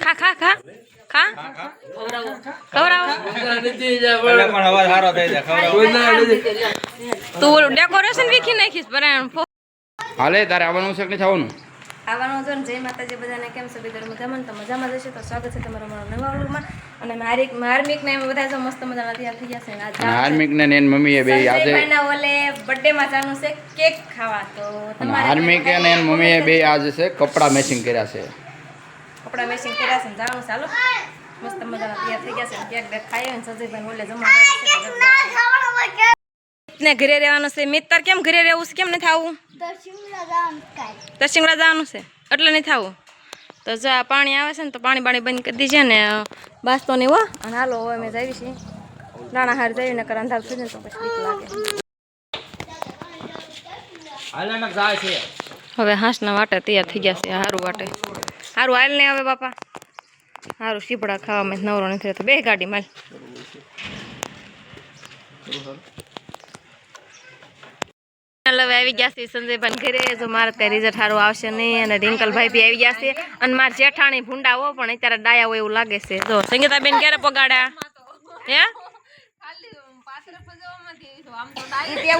ખા ખા ખા ખા ખવડાવો તું ડેકોરેશન વીખી નાખીશ બરાબર હાલે તારે આવવાનું છે કે નથી આવવાનું આવવાનું હતો ને જય માતાજી બધાને કેમ છો બધા મજામાં તો મજામાં જશે તો સ્વાગત છે તમારા મારા નવા વ્લોગમાં અને હાર્મિક ને બધા જો મસ્ત મજાના તૈયાર થઈ ગયા છે આજે હાર્મિક ને એની મમ્મીએ બે આજે ભાઈના ઓલે બર્થડે માં જાનું છે કેક ખાવા તો તમારે હાર્મિક ને એની મમ્મીએ બે આજે છે કપડા મેચિંગ કર્યા છે કપડા મેચિંગ કર્યા છે જાનું ચાલો મસ્ત મજાના તૈયાર થઈ ગયા છે કેક બે ખાયો ને સજયભાઈ ઓલે જમવા ને ઘરે રહેવાનું છે મિત્ર કેમ ઘરે રહેવું છે કેમ નથી આવું દર્શિંગડા જવાનું છે એટલે નહીં થવું તો જો આ પાણી આવે છે ને તો પાણી બંધ કરી દીજે ને બાસ તો નહીં હો અને હાલો હવે મેં જઈ છીએ નાના હાર જઈ ને અંધાર થઈ જાય તો પછી બીક લાગે હવે હાંસના વાટે તૈયાર થઈ ગયા છે હારું વાટે હારું હાલ નહીં આવે બાપા હારું સીપડા ખાવામાં નવરો નથી રહેતો બે ગાડી માલ હવે આવી ગયા છે સંજયભાઈ ઘરે જો મારે ત્યાં રિઝલ્ટ સારું આવશે નહીં અને રિંકલભાઈ બી આવી ગયા છે અને મારા જેઠાણી ભૂંડા હો પણ અત્યારે ડાયા હોય એવું લાગે છે જો સંગીતાબેન ક્યારે પગાડ્યા હે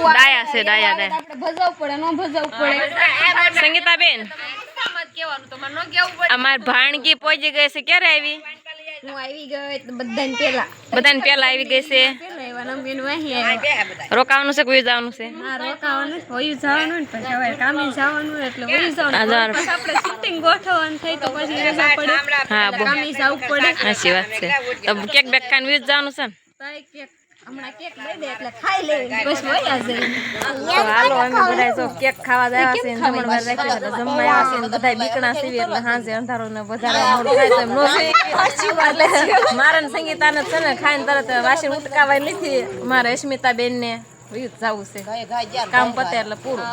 ડાયા છે ડાયા સંગીતાબેન અમાર ભાણગી પહોંચી ગઈ છે ક્યારે આવી હું આવી ગઈ બધાને પેલા આવી ગઈ છે રોકાવાનું છે કોઈ જવાનું છે હા રોકાવાનું હોય જવાનું ને પછી હવે કામે જવાનું એટલે હોય જવાનું પછી આપણે શૂટિંગ ગોઠવવાનું થઈ તો પછી રજા પડે હા કામે જવું પડે સાચી વાત છે તો કેક બેક ખાઈને વીજ જવાનું છે ને કેક હમણાં કેક લઈ દે એટલે ખાઈ લેવી પછી વયા જાય તો હાલો અમે બધા જો કેક ખાવા જાય છે જમણવાર રાખી એટલે જમવા આવ્યા છે બધા બીકણા સીવી એટલે સાંજે અંધારો ને વધારે મોડું થાય તો એમ નો એટલે મારે ને સંગીતાને છે ને ખાઈને તરત વાસણ ઉટકાવાય નથી મારે અસ્મિતાબેન ને જવું છે કામ પતે એટલે પૂરું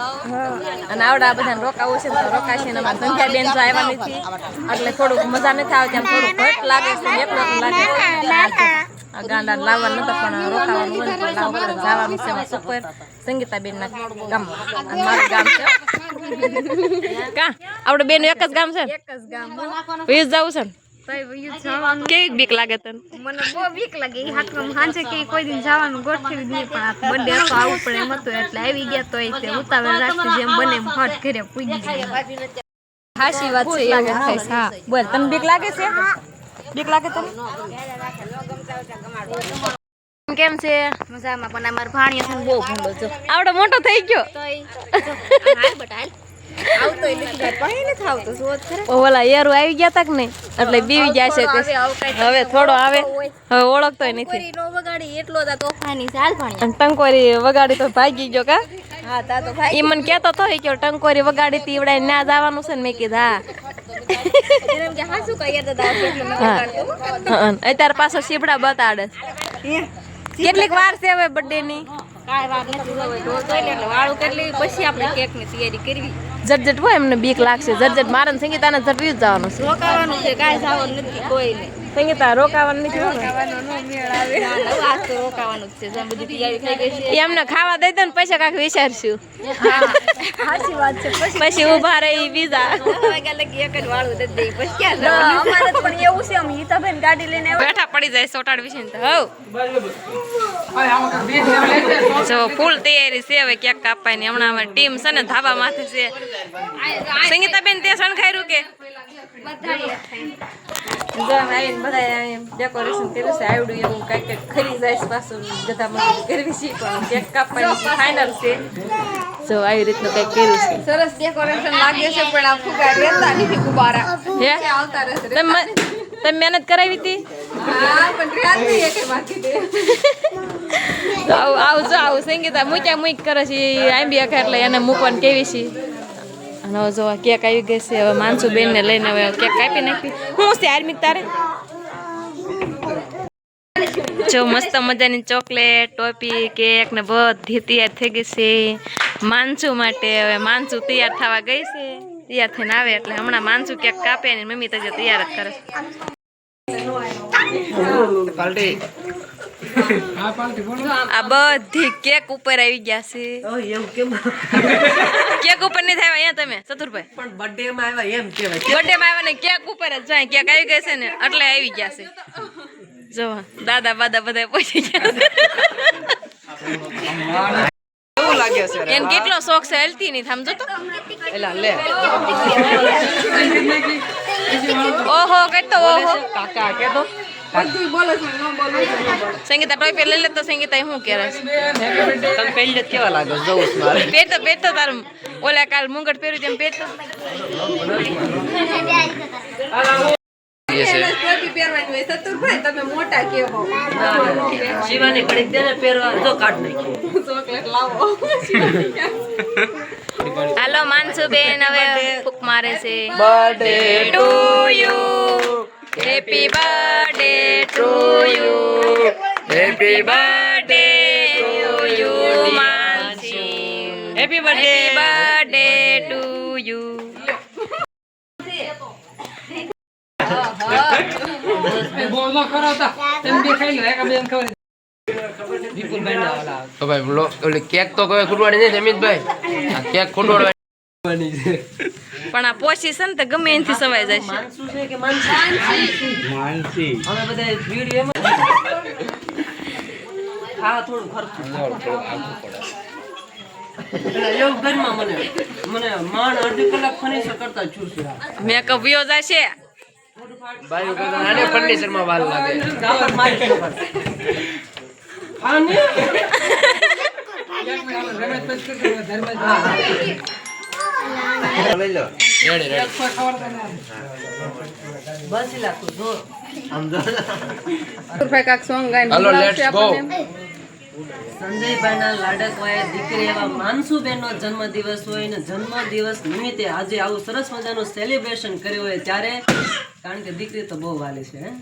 અને આવડા બધાને રોકાવું છે તો રોકાશે ને અમારે સંધ્યાબેન તો આવ્યા નથી એટલે થોડુંક મજા નથી આવતી આમ થોડુંક ઘટ લાગે છે એકલો લાગે ગાંડા લાવવા નતા પણ રોકાવાનું હોય તો લાવવા જવાનું છે સુપર સંગીતાબેન ના ગામમાં અને મારું ગામ છે કા આપણે બેન એક જ ગામ છે એક જ ગામ વીસ જવું છે ને જવાનું કેવી બીક લાગે તને મને બહુ બીક લાગે એ હાથમાં સાંજે કે કોઈ દિન જવાનું ગોઠવી દઈએ પણ આ બર્થડે હતો આવું પડે એમ હતું એટલે આવી ગયા તો તે ઉતાવળ રાખતી જેમ બને એમ હટ ઘરે પૂજી ગયા હાશી વાત છે એવું થાય છે હા બોલ તને બીક લાગે છે બીક લાગે તને કેમ છે મજામાં પણ અમાર ભાણિયો છે બહુ ભૂંડો જો આવડો મોટો થઈ ગયો ઓલા યારું આવી ગયા તક નહીં એટલે બીવી જાય છે કે હવે થોડો આવે હવે ઓળખતોય નથી એટલો તોફાની ચાલ ભાણિયા અને ટંકોરી વગાડી તો ભાગી ગયો કા હા તા તો ભાઈ ઈ મને કેતો તો કે ટંકોરી વગાડી તી એવડા ના જવાનું છે ને મેં કીધું હા એમ કે હાસુ કઈ દાદા અત્યારે પાછો સીપડા બતાડે કેટલીક વાર છે હવે બર્થડે ની કાઈ વાર નથી એટલે વાળું કેટલી પછી આપણે કેક ની તૈયારી કરવી જટ હોય એમને બીક લાગશે જટ મારે સંગીતાને જટવી જ જવાનું છે રોકાવાનું છે કાઈ જવાનું નથી કોઈ નહીં સંગીતા રોકાવાનું નથી રોકાવાનો નો મેળ આવે આજ તો રોકાવાનું છે જેમ બધી તૈયારી થઈ ગઈ છે એમને ખાવા દઈ દે ને પછી કાંક વિચારશું સાચી વાત છે પછી ઉભા રહી બીજા વાગ્યા લગી એક જ વાળું દઈ દઈ પછી ક્યાં જવાનું અમારે પણ એવું છે અમે ઈતાબેન ગાડી લઈને બેઠા પડી જાય સોટાડ વિશે તો હવ જો ફૂલ તૈયારી છે હવે કેક કાપવાની હમણાં અમારી ટીમ છે ને ધાબા માથે છે સંગીતાબેન તે શણખાયરું કે બધા ડેકોરેશન કર્યું છે આવડું એવું કઈક કઈક ખરી જાય પાછું બધા મદદ કરવી છે પણ કેક કાપવાની ફાઇનલ છે જો આવી રીતનું કઈક કર્યું છે સરસ ડેકોરેશન લાગે છે પણ આ ફુગા રહેતા નથી ગુબારા હે આવતા રહેશે તમે મહેનત કરાવી હતી હા પણ રહેતી એક બાકી દે આવું સંગીતા મૂક્યા મૂક કરે છે આંબી આખા એટલે એને મૂકવાનું કેવી છે અને હવે જો કેક આવી ગઈ છે હવે માનસુ બેન ને લઈને હવે કેક કાપી નાખી હું છે આર્મિક તારે જો મસ્ત મજાની ચોકલેટ ટોપી કેક ને બધી તૈયાર થઈ ગઈ છે માનસુ માટે હવે માનસુ તૈયાર થવા ગઈ છે તૈયાર થઈને આવે એટલે હમણાં માનસુ કેક કાપે ને મમ્મી તો તૈયાર જ કરે આ બધી કેક ઉપર આવી ગયા છે એમ કેમ કેક ઉપર નહીં થાય અહીંયા તમે ચતુરભાઈ પણ બર્થડે માં આવ્યા એમ કેવાય બર્થડે માં આવ્યા ને કેક ઉપર જ જાય કેક આવી ગઈ છે ને એટલે આવી ગયા છે જો દાદા બાદા બધા પહોંચી ગયા છે કેવું લાગે છે એને કેટલો શોખ છે હલતી નહીં સમજો તો એલા લે ઓહો કેટલો ઓહો કાકા કે તો સંગીતા ટોપી લઈ લે તો સંગીતા શું કરે છે તમે પહેલી કેવા લાગે જવું મારે પહેરતો તારું ઓલા કાલ મુંગટ પહેર્યું તેમ પહેરતો શિવાની ઘડીક દે ને પહેરવા જો કાઢ નાખી હાલો માનસુબેન હવે ફૂક મારે છે birthday to you happy birthday to you happy birthday to you Mansi happy birthday to you તો ભાઈ ઓલી કેક તો કોઈ ખૂટવાડી નહીં જમીનભાઈ આ કેક ખૂટવાડવાની પણ આ પોસી છે ને તો ગમે એનાથી સવાઈ જાય માનસુ છે કે માનસી અમે બધા વિડિયો એમાં હા થોડું ખર્ચું એવું ઘરમાં મને માણ અડધી કલાક ફર્નિચર કરતા છૂટશે મેકઅપ વિયો જાય છે બાજુ કરતા નાને ફર્નિચર માં વાલ લાગે ગાવર મારી હા ને લઈ લો રેડી રેડી બસ લાગતું જો હાલો લેટ્સ ગો સંજયભાઈના લાડકવાએ દીકરી એવા માનસુબેનનો જન્મદિવસ હોય ને જન્મદિવસ નિમિત્તે આજે આવું સરસ મજાનું સેલિબ્રેશન કર્યું હોય ત્યારે કારણ કે દીકરી તો બહુ વાલી છે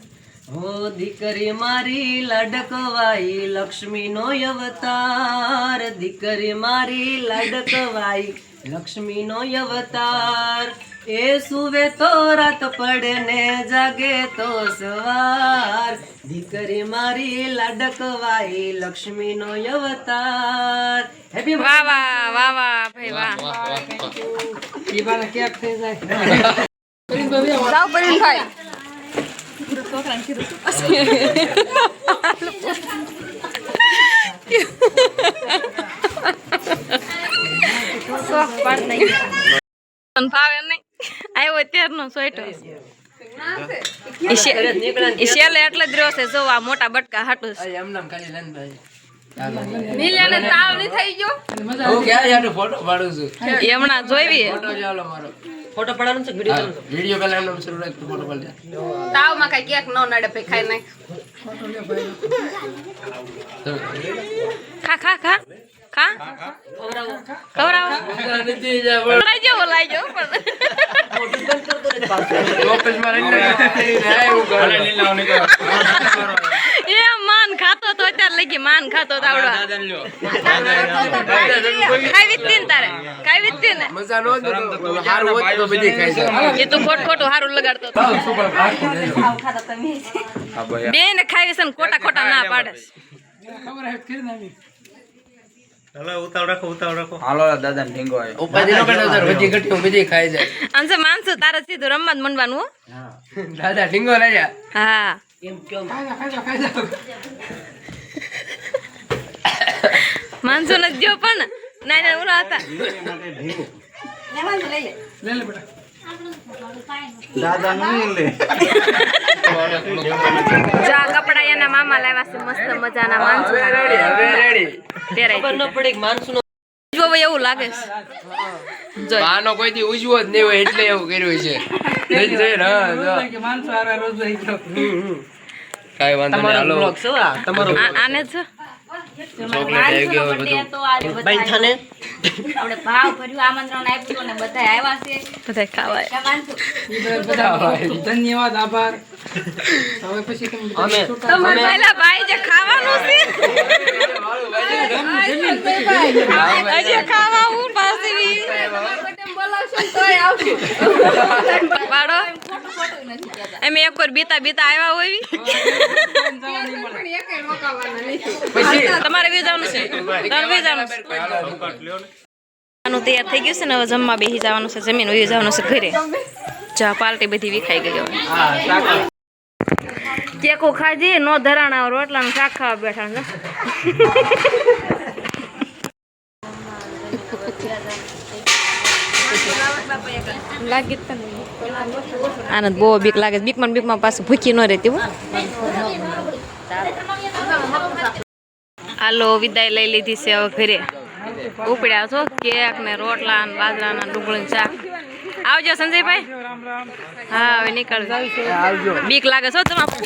હો દીકરી મારી લાડકવાઈ લક્ષ્મીનો અવતાર દીકરી મારી લાડકવાઈ લક્ષ્મીનો અવતાર એ સુવે તો રાત પડે ને જાગે તો સવાર દીકરી મારી લાડકવાઈ લક્ષ્મીનો અવતાર હેપી વાહ વાહ વાહ વાહ ભાઈ વાહ જાઓ પરીન ભાઈ શોખ પાડ નહીં ભાવે નહીં આવ્યો ત્યારનો સોઈટો ઈ શેલે એટલે જ રહ્યો છે જો આ મોટા બટકા હાટું છે એમ નામ ખાલી લન ભાઈ નીલાને તાવ ની થઈ ગયો હું ક્યાં યાર ફોટો પાડું છું એ હમણાં જોઈવી ફોટો જાવલો મારો ફોટો પડાવવાનો છે વિડિયો વિડિયો પહેલા એમ શરૂ રાખ ફોટો પાડ તાવ માં કઈ કેક નો નડે પે ખાઈ નાખ ખા ખા ખા ખા ખવરાવો નથી જા બોલ લાઈ જો પણ ઓફિસ માં રહીને હું ઘરે લઈ લાવ ને એ માન ખાતો તો અત્યારે લગી માન ખાતો તો આવડો ખાઈ વિત્તી ને તારે ખાઈ વિત્તી ને મજા નો હારું હોત તો બધી ખાઈ જાય એ તો ખોટું હારું લગાડતો હતો બે ને ખાઈ છે ને ખોટા ના પાડે હાલો દાદા ઢીંગો આવ્યો ઉપાધિ નો કરતો સર બધી ઘટ્યું બધી ખાઈ જાય અંશે માનસુ તારે સીધું રમવા જ મંડવાનું હો દાદા ઢીંગો લઈ જા હા એમ કેમ માનસુ ને જો પણ ના ઓલા હતા જા કપડા એના મામા લાવ્યા છે મસ્ત મજાના માનસુ રેડી ખબર ન પડે કે માનસુનો જો એવું લાગે છે જો બાનો કોઈ દી ઉજવો જ નહીં હોય એટલે એવું કર્યું છે જોઈ જોઈ કાઈ વાંધો નહીં હાલો બ્લોગ છે આ તમારો આને જ ચોકલેટ આવી ગયો બધું બાઈ થાને આપણે ભાવ ભર્યું આમંત્રણ આપ્યું ને બધા આવ્યા છે બધા ખાવાય ધન્યવાદ આભાર હવે પછી અમે તમારે પહેલા ભાઈ જે ખાવાનું છે હજી ખાવા હું પાછી પાડો અમે એક વાર બીતા બીતા આવ્યા હોય પછી તમારે બી જવાનું છે તમારે બી જવાનું છે આનું તૈયાર થઈ ગયું છે ને હવે જમવા બેસી જવાનું છે જમીન વહી જવાનું છે ઘરે ચા પાર્ટી બધી વિખાઈ ગઈ હવે કેકો ખાજી નો ધરાણા રોટલાનું શાક ખાવા બેઠા છે લાગી આનંદ બહુ બીક લાગે બીકમાં પાછું ભૂખી ન રહેતી હો હાલો વિદાય લઈ લીધી છે હવે ઘરે ઉપડ્યા છો કેક ને રોટલા ને બાજરાના ડુંગળીનું શાક આવજો સંજયભાઈ હા હવે નીકળજો બીક લાગે છો તમારે